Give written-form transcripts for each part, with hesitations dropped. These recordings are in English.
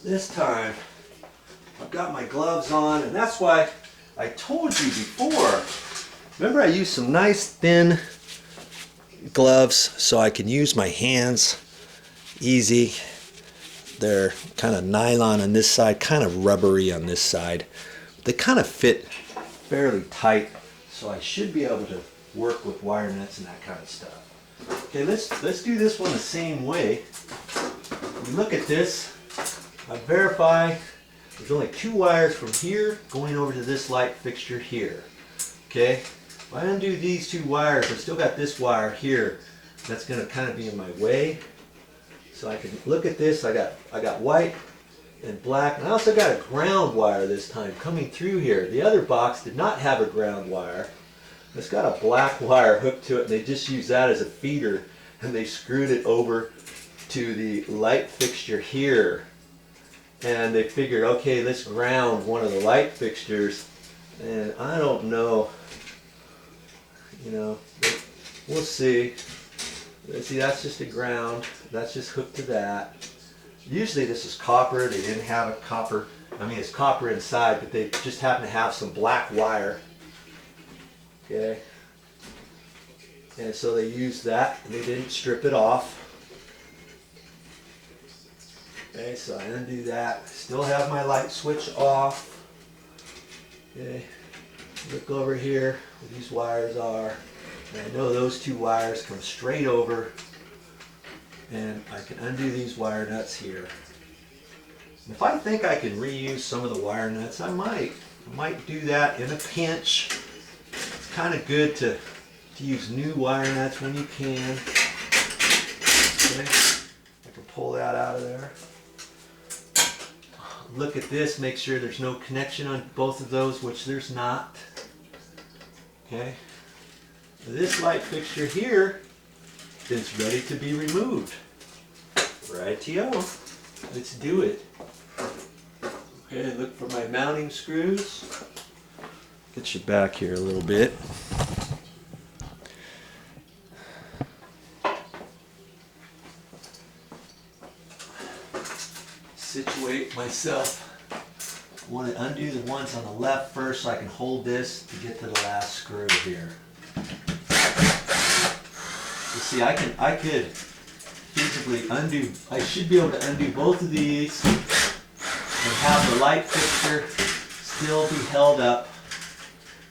this time I've got my gloves on, and that's why I told you before. Remember, I used some nice thin gloves so I can use my hands easy. They're kind of nylon on this side, kind of rubbery on this side. They kind of fit fairly tight, so I should be able to work with wire nuts and that kind of stuff. Okay, let's do this one the same way. We look at this. I verify there's only 2 wires from here going over to this light fixture here. Okay, if I undo these 2 wires, I've still got this wire here that's going to kind of be in my way. So I can look at this. I got white and black, and I also got a ground wire this time coming through here. The other box did not have a ground wire. It's got a black wire hooked to it, and they just used that as a feeder, and they screwed it over to the light fixture here. And they figured, okay, let's ground one of the light fixtures. And I don't know, you know, we'll see. See, that's just a ground. That's just hooked to that. Usually this is copper. They didn't have a copper. I mean, it's copper inside, but they just happen to have some black wire. Okay. And so they used that, and they didn't strip it off. Okay, so I undo that. Still have my light switch off. Okay. Look over here where these wires are. And I know those 2 wires come straight over, and I can undo these wire nuts here. And if I think I can reuse some of the wire nuts, I might do that in a pinch. It's kind of good to use new wire nuts when you can. Okay. I can pull that out of there. Look at this, make sure there's no connection on both of those, which there's not. Okay. This light fixture here is ready to be removed. Rightio. Let's do it. Okay, look for my mounting screws. Get you back here a little bit. Situate myself. I want to undo the ones on the left first so I can hold this to get to the last screw here. You see, I could physically undo, I should be able to undo both of these and have the light fixture still be held up,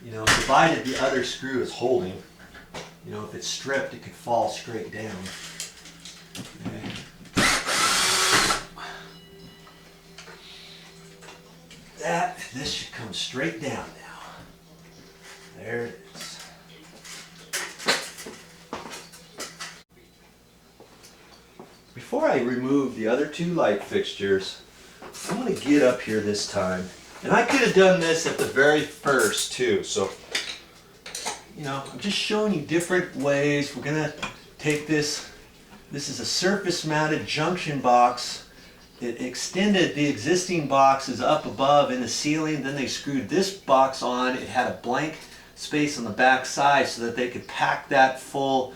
you know, provided the other screw is holding. You know, if it's stripped, it could fall straight down. Okay. This should come straight down now. There it is. Before I remove the other 2 light fixtures, I'm going to get up here this time. And I could have done this at the very first too. So, you know, I'm just showing you different ways. We're going to take this. This is a surface mounted junction box. It extended the existing boxes up above in the ceiling. Then they screwed this box on. It had a blank space on the back side so that they could pack that full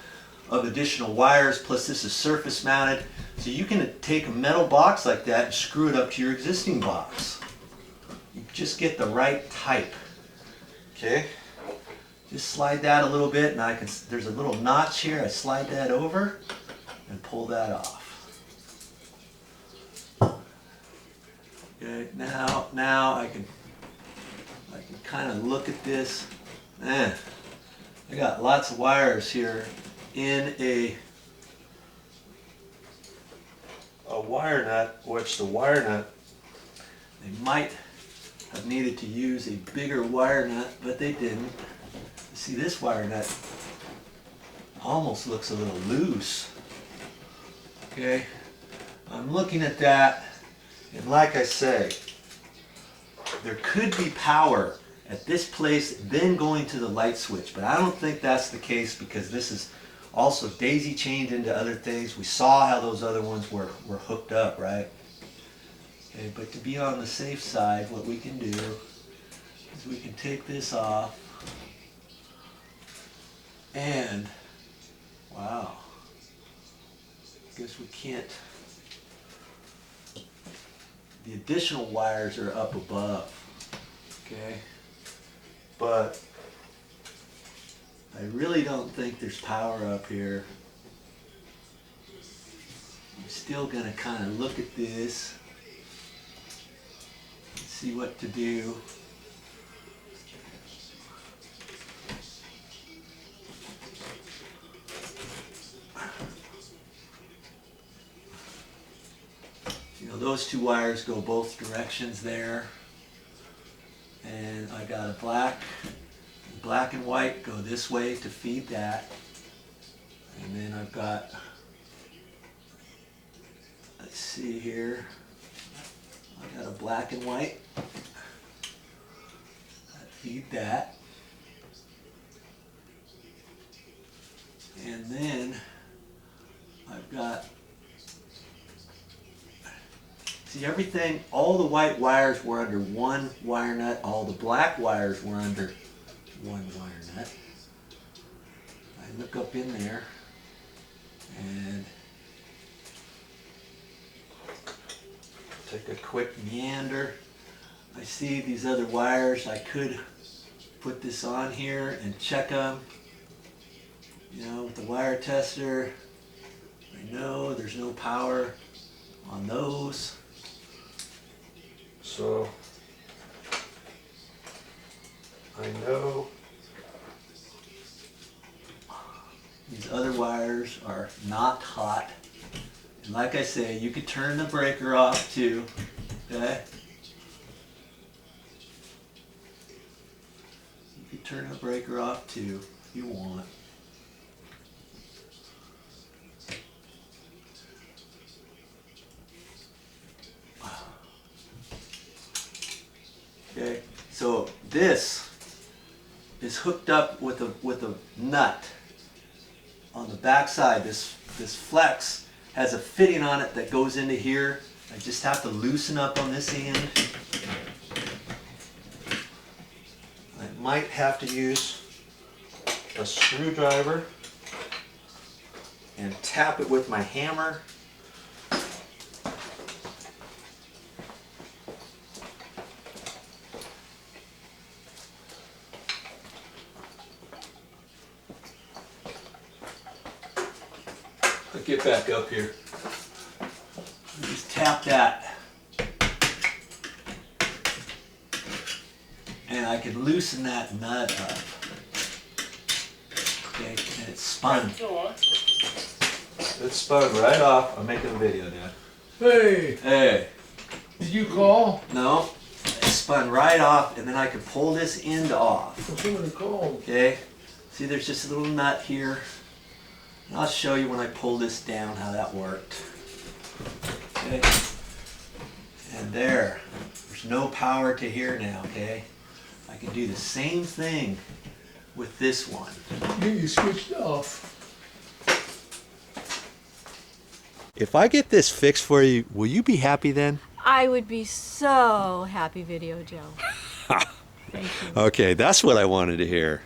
of additional wires. Plus this is surface mounted. So you can take a metal box like that and screw it up to your existing box. You just get the right type. Okay. Just slide that a little bit, and there's a little notch here. I slide that over and pull that off. Okay, now I can kind of look at this. I got lots of wires here in a wire nut, which the wire nut, they might have needed to use a bigger wire nut, but they didn't. See, this wire nut almost looks a little loose. Okay, I'm looking at that. And like I say, there could be power at this place then going to the light switch, but I don't think that's the case because this is also daisy chained into other things. We saw how those other ones were hooked up, right? Okay, but to be on the safe side, what we can do is we can take this off and, wow, I guess we can't the additional wires are up above. Okay, but I really don't think there's power up here. I'm still gonna kind of look at this and see what to do. You know, those two wires go both directions there. And I got a black and white go this way to feed that. And then I've got, let's see here, I got a black and white feed that. And then I've got, see, everything, all the white wires were under one wire nut, all the black wires were under one wire nut. I look up in there and take a quick meander. I see these other wires. I could put this on here and check them, you know, with the wire tester. I know there's no power on those. So I know these other wires are not hot. And like I say, you could turn the breaker off too, okay? You could turn the breaker off too if you want. Okay, so this is hooked up with a nut on the back side. This flex has a fitting on it that goes into here. I just have to loosen up on this end. I might have to use a screwdriver and tap it with my hammer. Get back up here. Just tap that. And I can loosen that nut up. Okay, and it's spun. It's spun right off. I'm making a video, Dad. Hey! Hey. Did you call? No. It spun right off, and then I can pull this end off. Somebody called. Okay. See, there's just a little nut here. I'll show you when I pull this down how that worked. Okay. And there's no power to here now, okay? I can do the same thing with this one. You switched off. If I get this fixed for you, will you be happy then? I would be so happy, VideoJoe. Thank you. Okay, that's what I wanted to hear.